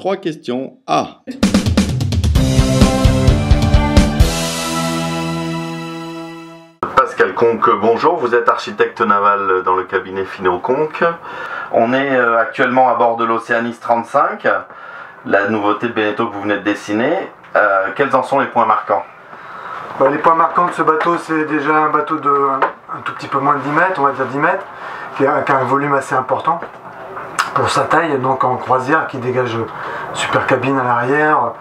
3 questions. A. Pascal Conque, bonjour, vous êtes architecte naval dans le cabinet Finot Conque. On est actuellement à bord de l'Océanis 35, la nouveauté de Beneteau que vous venez de dessiner. Quels en sont les points marquants? Les points marquants de ce bateau, c'est déjà un bateau de un tout petit peu moins de 10 mètres, on va dire 10 mètres, qui a un volume assez important pour sa taille, donc en croisière, qui dégage super cabine à l'arrière,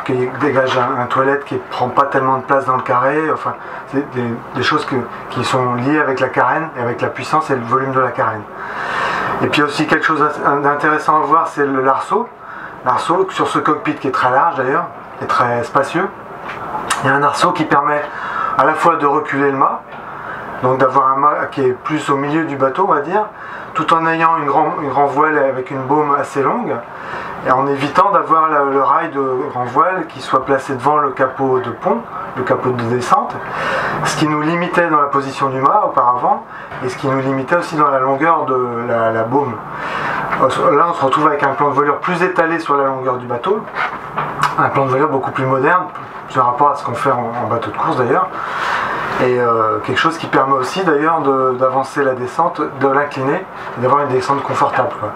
qui dégage un toilette qui ne prend pas tellement de place dans le carré. Enfin, c'est des choses qui sont liées avec la carène et avec la puissance et le volume de la carène. Et puis aussi quelque chose d'intéressant à voir, c'est le larceau. L'arceau sur ce cockpit qui est très large d'ailleurs, et très spacieux. Il y a un arceau qui permet à la fois de reculer le mât, donc d'avoir un mât qui est plus au milieu du bateau, on va dire, tout en ayant une grand voile avec une baume assez longue, et en évitant d'avoir le rail de grand voile qui soit placé devant le capot de pont, le capot de descente, ce qui nous limitait dans la position du mât auparavant, et ce qui nous limitait aussi dans la longueur de la baume. Là, on se retrouve avec un plan de voilure plus étalé sur la longueur du bateau, un plan de voilure beaucoup plus moderne, par rapport à ce qu'on fait en bateau de course d'ailleurs, et quelque chose qui permet aussi d'ailleurs d'avancer la descente, de l'incliner, et d'avoir une descente confortable, quoi.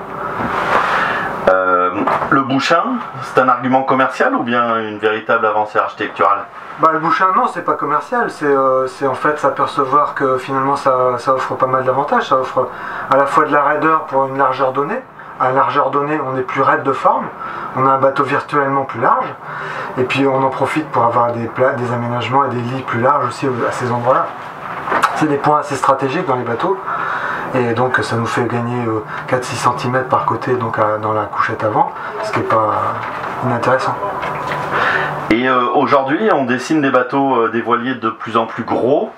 Le bouchin, c'est un argument commercial ou bien une véritable avancée architecturale? Le bouchin, non, c'est pas commercial, c'est en fait s'apercevoir que finalement ça offre pas mal d'avantages. Ça offre à la fois de la raideur pour une largeur donnée. À largeur donnée, on est plus raide de forme, on a un bateau virtuellement plus large, et puis on en profite pour avoir des aménagements et des lits plus larges aussi à ces endroits-là. C'est des points assez stratégiques dans les bateaux, et donc ça nous fait gagner 4-6 cm par côté donc dans la couchette avant, ce qui n'est pas inintéressant. Et aujourd'hui, on dessine des bateaux, des voiliers de plus en plus gros.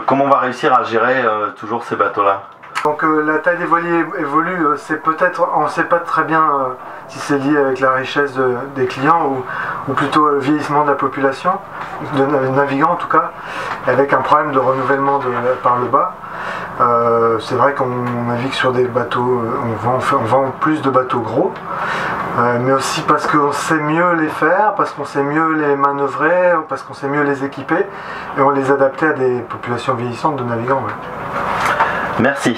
Comment on va réussir à gérer toujours ces bateaux-là? Donc la taille des voiliers évolue, on ne sait pas très bien si c'est lié avec la richesse des clients ou plutôt le vieillissement de la population, de navigants en tout cas, avec un problème de renouvellement par le bas. C'est vrai qu'on navigue sur des bateaux, on vend plus de bateaux gros, mais aussi parce qu'on sait mieux les faire, parce qu'on sait mieux les manœuvrer, parce qu'on sait mieux les équiper, et on les adapter à des populations vieillissantes de navigants. Ouais. Merci.